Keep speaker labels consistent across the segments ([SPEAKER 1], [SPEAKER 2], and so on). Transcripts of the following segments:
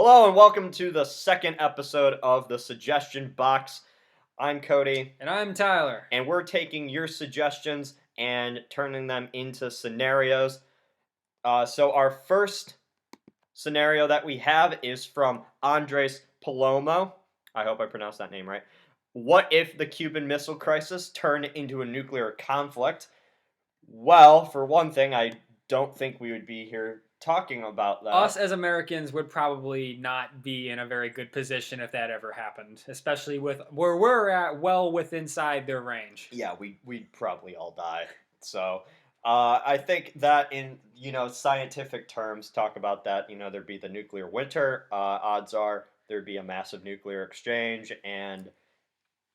[SPEAKER 1] Hello and welcome to the second episode of the Suggestion Box. I'm Cody,
[SPEAKER 2] And I'm Tyler.
[SPEAKER 1] and we're taking your suggestions and turning them into scenarios. So our first scenario that we have is from Andres Palomo. I hope I pronounced that name right. What if the Cuban Missile Crisis turned into a nuclear conflict? Well, for one thing, I don't think we would be here talking about that.
[SPEAKER 2] Us as Americans would probably not be in a very good position if that ever happened, especially with where we're at, well within inside their range.
[SPEAKER 1] Yeah, we'd probably all die. So I think that in scientific terms, talk about that. There'd be the nuclear winter. Odds are there'd be a massive nuclear exchange, and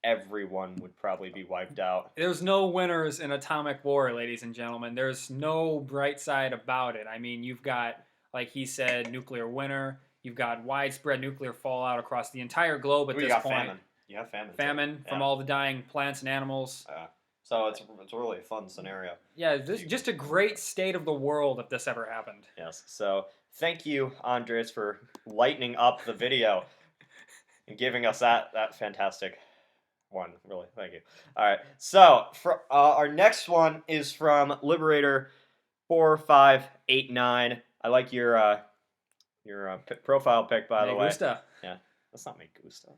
[SPEAKER 1] everyone would probably be wiped out.
[SPEAKER 2] There's no winners in atomic war, ladies and gentlemen. There's no bright side about it. I mean, you've got, like he said, nuclear winter. You've got widespread nuclear fallout across the entire globe at
[SPEAKER 1] We
[SPEAKER 2] this
[SPEAKER 1] got
[SPEAKER 2] point.
[SPEAKER 1] famine. You have famine.
[SPEAKER 2] Famine from all the dying plants and animals.
[SPEAKER 1] So it's really a fun scenario.
[SPEAKER 2] Yeah, just a great state of the world if this ever happened.
[SPEAKER 1] Yes. So thank you, Andres, for lightening up the video and giving us that fantastic one. Really, thank you. All right. So for our next one is from Liberator 4589. I like your profile pic, by the way.
[SPEAKER 2] Gusta.
[SPEAKER 1] Yeah, that's not me gusta.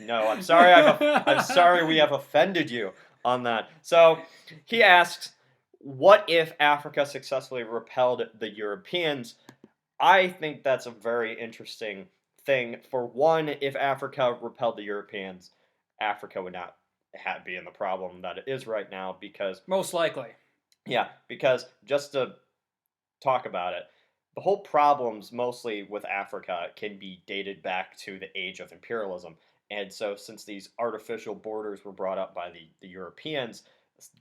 [SPEAKER 1] No, I'm sorry. I'm sorry we have offended you on that. So he asks, what if Africa successfully repelled the Europeans? I think that's a very interesting thing. For one, if Africa repelled the Europeans, Africa would not be in the problem that it is right now because...
[SPEAKER 2] Most likely.
[SPEAKER 1] Yeah, because just to talk about it, the whole problems mostly with Africa can be dated back to the age of imperialism. And so since these artificial borders were brought up by the Europeans,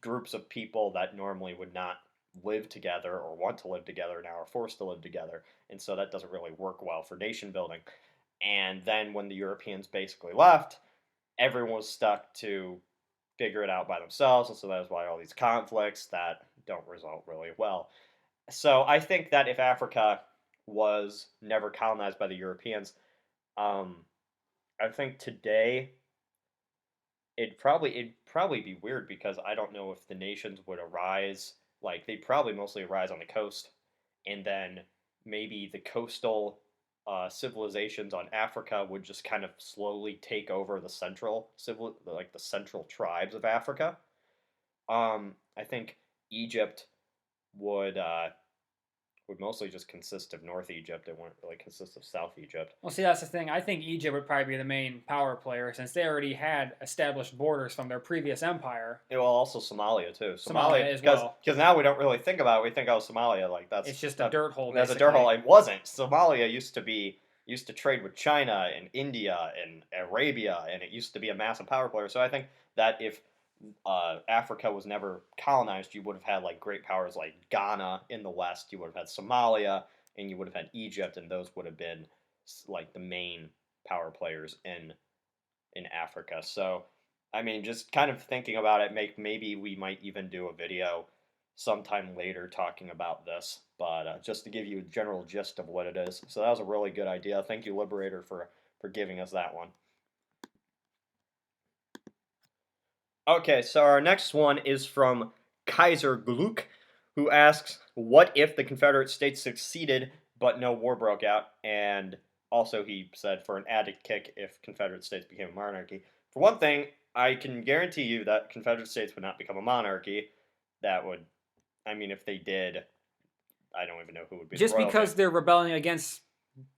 [SPEAKER 1] groups of people that normally would not live together or want to live together now are forced to live together. And so that doesn't really work well for nation building. And then when the Europeans basically left, everyone was stuck to figure it out by themselves. And so that's why all these conflicts that don't result really well. So I think that if Africa was never colonized by the Europeans, I think today it'd probably be weird because I don't know if the nations would arise. Like they'd probably mostly arise on the coast, and then maybe the coastal civilizations on Africa would just kind of slowly take over the the central tribes of Africa. I think Egypt would mostly just consist of North Egypt. It wouldn't really consist of South Egypt.
[SPEAKER 2] Well, see, that's the thing. I think Egypt would probably be the main power player since they already had established borders from their previous empire.
[SPEAKER 1] Yeah, well, also Somalia too.
[SPEAKER 2] Somalia as well.
[SPEAKER 1] Because now we don't really think about it. We think, oh, Somalia, like that's
[SPEAKER 2] it's just a dirt hole.
[SPEAKER 1] That's a dirt hole. It wasn't. Somalia used to trade with China and India and Arabia, and it used to be a massive power player. So I think that if Africa was never colonized, you would have had like great powers like Ghana in the west. You would have had Somalia, and you would have had Egypt, and those would have been like the main power players in Africa. So, I mean, just kind of thinking about it, maybe we might even do a video sometime later talking about this. But just to give you a general gist of what it is. So that was a really good idea. Thank you, Liberator, for giving us that one. Okay, so our next one is from Kaiser Gluck, who asks, what if the Confederate States succeeded but no war broke out? And also he said for an added kick if Confederate States became a monarchy. For one thing, I can guarantee you that Confederate States would not become a monarchy. If they did, I don't even know who would be
[SPEAKER 2] just
[SPEAKER 1] the royalty.
[SPEAKER 2] because they're rebelling against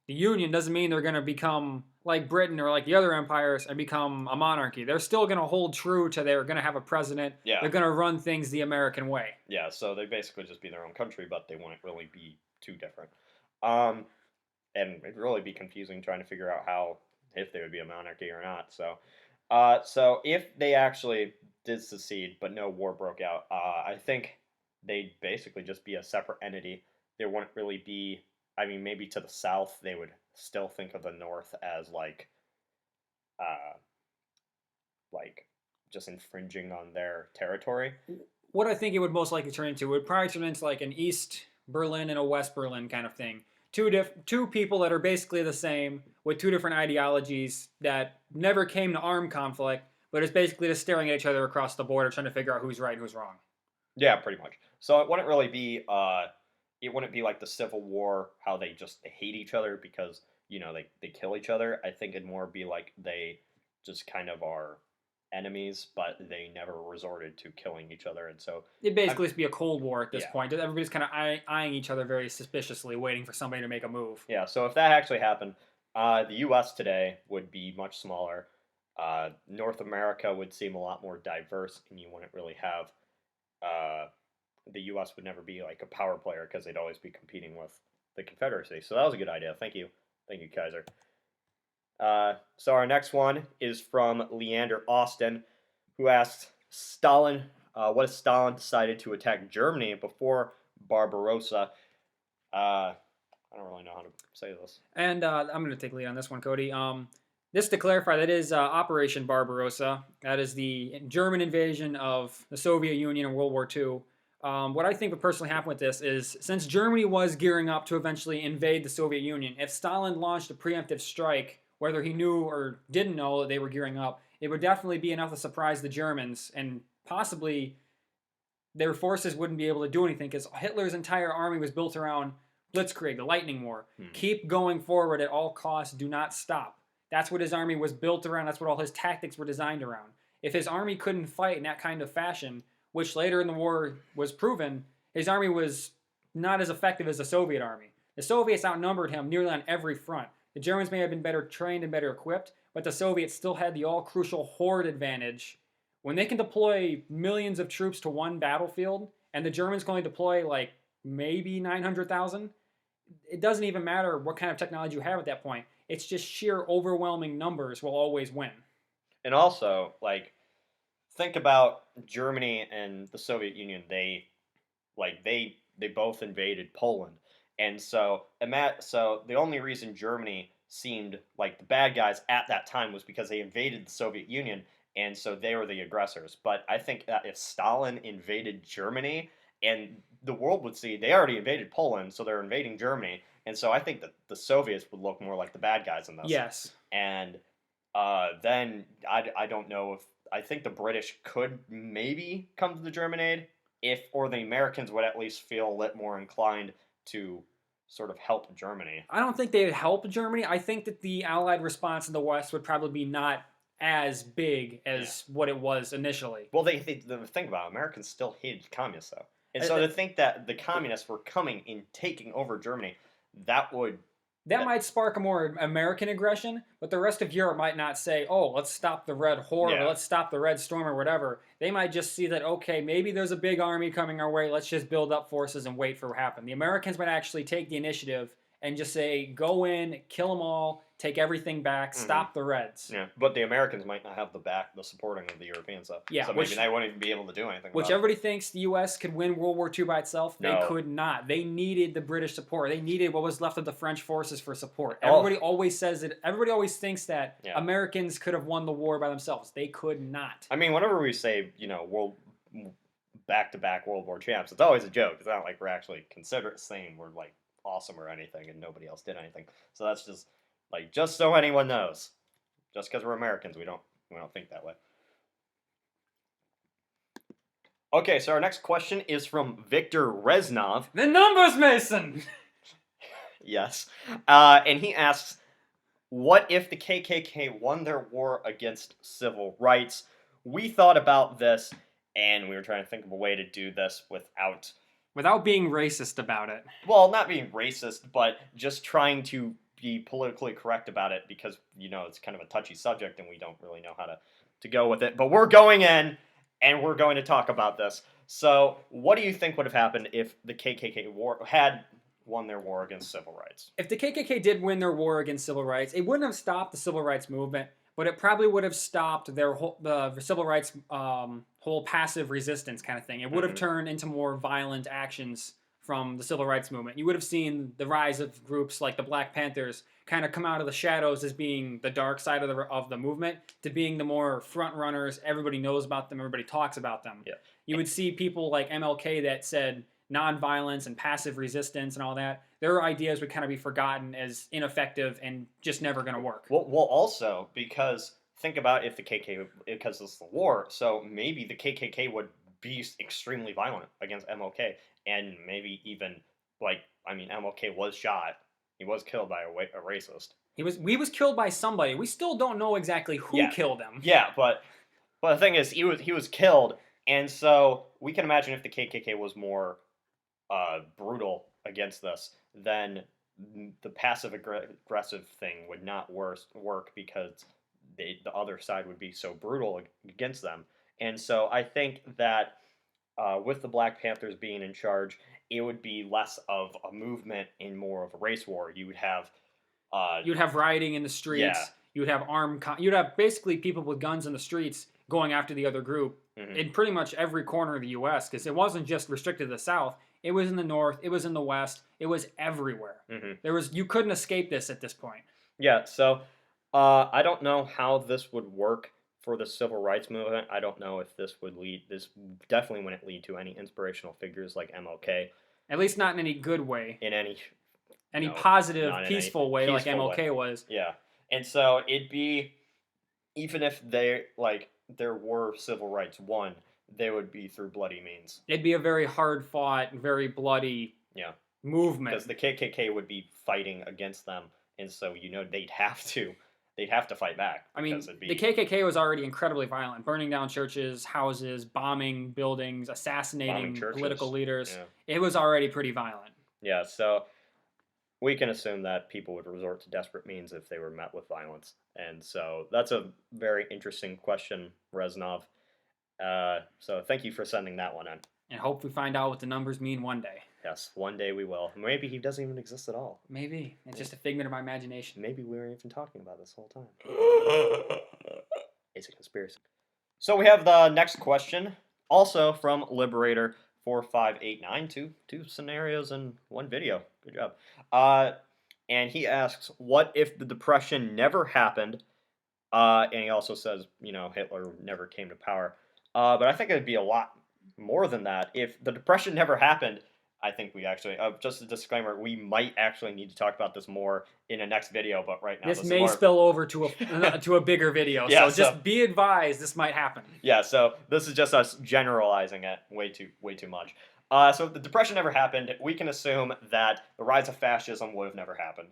[SPEAKER 2] the Union doesn't mean they're going to become like Britain or like the other empires and become a monarchy. They're still going to hold true to they're going to have a president.
[SPEAKER 1] Yeah.
[SPEAKER 2] They're going to run things the American way.
[SPEAKER 1] Yeah, so they basically just be their own country, but they wouldn't really be too different. And it'd really be confusing trying to figure out if they would be a monarchy or not. So if they actually did secede but no war broke out, I think they'd basically just be a separate entity. There wouldn't really be... maybe to the south, they would still think of the north as like just infringing on their territory.
[SPEAKER 2] What I think it would most likely turn into would probably turn into like an East Berlin and a West Berlin kind of thing. two people that are basically the same with two different ideologies that never came to armed conflict, but it's basically just staring at each other across the border, trying to figure out who's right and who's wrong.
[SPEAKER 1] Yeah, pretty much. So it wouldn't really be it wouldn't be like the Civil War, how they hate each other because they kill each other. I think it'd more be like they just kind of are enemies, but they never resorted to killing each other, and so
[SPEAKER 2] It'd
[SPEAKER 1] I'm,
[SPEAKER 2] basically just be a cold war at this
[SPEAKER 1] yeah,
[SPEAKER 2] point. Everybody's kind of eyeing each other very suspiciously, waiting for somebody to make a move.
[SPEAKER 1] yeah. So if that actually happened, the U.S. today would be much smaller. North America would seem a lot more diverse, and you wouldn't really have uh, the U.S. would never be like a power player because they'd always be competing with the Confederacy. So that was a good idea. Thank you, Kaiser. So our next one is from Leander Austin, who asked Stalin, what if Stalin decided to attack Germany before Barbarossa? I don't really know how to say this.
[SPEAKER 2] And I'm going to take the lead on this one, Cody. Just to clarify, that is Operation Barbarossa. That is the German invasion of the Soviet Union in World War II. What I think would personally happen with this is, since Germany was gearing up to eventually invade the Soviet Union, if Stalin launched a preemptive strike, whether he knew or didn't know that they were gearing up, it would definitely be enough to surprise the Germans, and possibly their forces wouldn't be able to do anything because Hitler's entire army was built around Blitzkrieg, the lightning war. Keep going forward at all costs, do not stop. That's what his army was built around. That's what all his tactics were designed around. If his army couldn't fight in that kind of fashion, which later in the war was proven, his army was not as effective as the Soviet army. The Soviets outnumbered him nearly on every front. The Germans may have been better trained and better equipped, but the Soviets still had the all-crucial horde advantage. When they can deploy millions of troops to one battlefield, and the Germans can only deploy like maybe 900,000, it doesn't even matter what kind of technology you have at that point. It's just sheer overwhelming numbers will always win.
[SPEAKER 1] And also, like, think about Germany and the Soviet Union. They both invaded Poland, and so the only reason Germany seemed like the bad guys at that time was because they invaded the Soviet Union, and so they were the aggressors. But I think that if Stalin invaded Germany, and the world would see they already invaded Poland, so they're invading Germany, and so I think that the Soviets would look more like the bad guys in this.
[SPEAKER 2] Yes.
[SPEAKER 1] And then I don't know if I think the British could maybe come to the German aid or the Americans would at least feel a little more inclined to sort of help Germany.
[SPEAKER 2] I don't think they would help Germany. I think that the Allied response in the West would probably be not as big as what it was initially.
[SPEAKER 1] Well, the thing about it, Americans still hated communists though, and so to think that the communists were coming and taking over Germany, that
[SPEAKER 2] might spark a more American aggression, but the rest of Europe might not say, oh, let's stop the Red Horde, or let's stop the Red Storm, or whatever. They might just see that, okay, maybe there's a big army coming our way, let's just build up forces and wait for what happens. The Americans might actually take the initiative and just say, go in, kill them all, take everything back, stop the Reds.
[SPEAKER 1] Yeah, but the Americans might not have the supporting of the Europeans, though.
[SPEAKER 2] Yeah,
[SPEAKER 1] so maybe they wouldn't even be able to do anything.
[SPEAKER 2] Which everybody thinks the U.S. could win World War II by itself. They could not. They needed the British support. They needed what was left of the French forces for support. Everybody always says it. Everybody always thinks that Americans could have won the war by themselves. They could not.
[SPEAKER 1] I mean, whenever we say, back-to-back World War champs, it's always a joke. It's not like we're actually saying we're like awesome or anything and nobody else did anything. So that's just just so anyone knows. Just because we're Americans, we don't think that way. Okay, so our next question is from Victor Reznov.
[SPEAKER 2] The numbers, Mason!
[SPEAKER 1] Yes. And he asks, what if the KKK won their war against civil rights? We thought about this, and we were trying to think of a way to do this
[SPEAKER 2] without being racist about it.
[SPEAKER 1] Well, not being racist, but just trying to be politically correct about it because, it's kind of a touchy subject and we don't really know how to go with it. But we're going in and we're going to talk about this. So what do you think would have happened if the KKK had won their war against civil rights?
[SPEAKER 2] If the KKK did win their war against civil rights, it wouldn't have stopped the civil rights movement, but it probably would have stopped the civil rights whole passive resistance kind of thing. It would have turned into more violent actions from the civil rights movement. You would have seen the rise of groups like the Black Panthers kind of come out of the shadows as being the dark side of the movement to being the more front runners. Everybody knows about them. Everybody talks about them. You would see people like MLK that said nonviolence and passive resistance and all that. their ideas would kind of be forgotten as ineffective and just never going to work.
[SPEAKER 1] Well, also because think about if the KKK, because this is the war, so maybe the KKK would be extremely violent against MLK, and maybe even like I mean MLK was shot, he was killed by a racist.
[SPEAKER 2] He was killed by somebody. We still don't know exactly who killed him.
[SPEAKER 1] Yeah, but the thing is, he was killed, and so we can imagine if the KKK was more brutal against this, then the passive aggressive thing would not work because the other side would be so brutal against them. And so I think that with the Black Panthers being in charge, it would be less of a movement and more of a race war.
[SPEAKER 2] You'd have rioting in the streets.
[SPEAKER 1] Yeah.
[SPEAKER 2] You would have you'd have basically people with guns in the streets going after the other group in pretty much every corner of the U.S. because it wasn't just restricted to the South. It was in the North. It was in the West. It was everywhere. You couldn't escape this at this point.
[SPEAKER 1] Yeah. So I don't know how this would work for the civil rights movement. I don't know if this would lead. This definitely wouldn't lead to any inspirational figures like MLK.
[SPEAKER 2] At least not in any good way.
[SPEAKER 1] In any
[SPEAKER 2] positive, peaceful way like MLK was.
[SPEAKER 1] Yeah. And so it'd be, even if there were civil rights won, they would be through bloody means.
[SPEAKER 2] It'd be a very hard fought, very bloody movement.
[SPEAKER 1] Because the KKK would be fighting against them, and so they'd have to fight back.
[SPEAKER 2] I mean, the KKK was already incredibly violent, burning down churches, houses, bombing buildings, assassinating political leaders. Yeah. It was already pretty violent.
[SPEAKER 1] Yeah, so we can assume that people would resort to desperate means if they were met with violence. And so that's a very interesting question, Reznov. So thank you for sending that one in.
[SPEAKER 2] And hope we find out what the numbers mean one day.
[SPEAKER 1] Yes, one day we will. Maybe he doesn't even exist at all.
[SPEAKER 2] Maybe. It's just a figment of my imagination.
[SPEAKER 1] Maybe we weren't even talking about this whole time. It's a conspiracy. So we have the next question, also from Liberator 4589, two scenarios in one video. Good job. And he asks, what if the Depression never happened? And he also says, Hitler never came to power. But I think it would be a lot more than that. If the Depression never happened, I think we actually, just a disclaimer, we might actually need to talk about this more in a next video, but right now
[SPEAKER 2] this may spill over to a bigger video, so just be advised this might happen. Yeah,
[SPEAKER 1] so this is just us generalizing it way too much. So if the Depression never happened, we can assume that the rise of fascism would have never happened.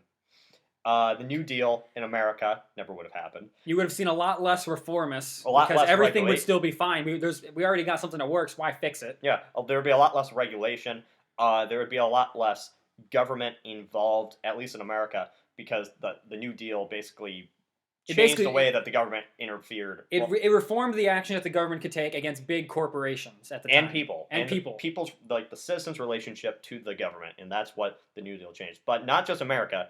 [SPEAKER 1] The New Deal in America never would have happened.
[SPEAKER 2] You would have seen a lot less reformists because everything would still be fine. We already got something that works. Why fix it?
[SPEAKER 1] Yeah, there would be a lot less regulation. There would be a lot less government involved, at least in America, because the New Deal basically changed the way that the government interfered.
[SPEAKER 2] It reformed the action that the government could take against big corporations at the time.
[SPEAKER 1] And people. People's, like, the citizens' relationship to the government, and that's what the New Deal changed. But not just America.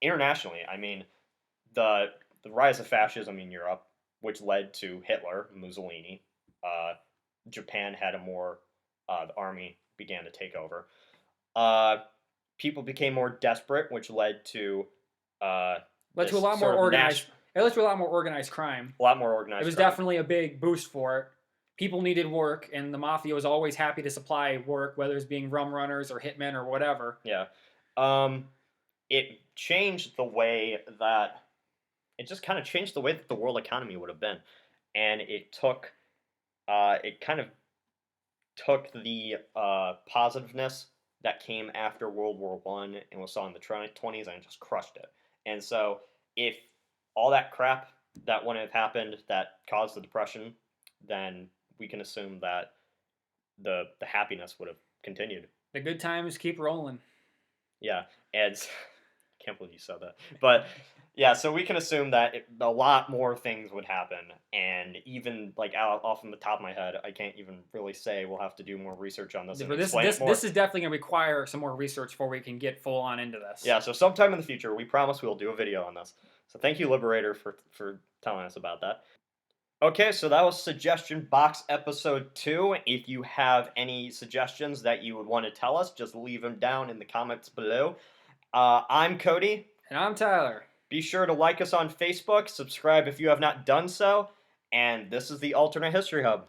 [SPEAKER 1] Internationally, I mean, the rise of fascism in Europe, which led to Hitler, Mussolini. Japan had the army began to take over. People became more desperate, which led to
[SPEAKER 2] a lot more organized. It led to a lot more organized crime.
[SPEAKER 1] A lot more organized.
[SPEAKER 2] It was definitely a big boost for it. People needed work, and the mafia was always happy to supply work, whether it's being rum runners or hitmen or whatever.
[SPEAKER 1] Yeah. It changed the way that the world economy would have been, and it kind of took the positiveness that came after World War I and was saw in the 20s and just crushed it. And so if all that crap that wouldn't have happened that caused the Depression, then we can assume that the happiness would have continued.
[SPEAKER 2] The good times keep rolling.
[SPEAKER 1] Yeah, and I can't believe you said that. But yeah, so we can assume that a lot more things would happen, and even off the top of my head, I can't even really say. We'll have to do more research on this.
[SPEAKER 2] This is definitely going to require some more research before we can get full on into this.
[SPEAKER 1] Yeah, so sometime in the future, we promise we'll do a video on this. So thank you, Liberator, for telling us about that. Okay, so that was Suggestion Box Episode 2. If you have any suggestions that you would want to tell us, just leave them down in the comments below. I'm Cody.
[SPEAKER 2] And I'm Tyler.
[SPEAKER 1] Be sure to like us on Facebook, subscribe if you have not done so, and this is the Alternate History Hub.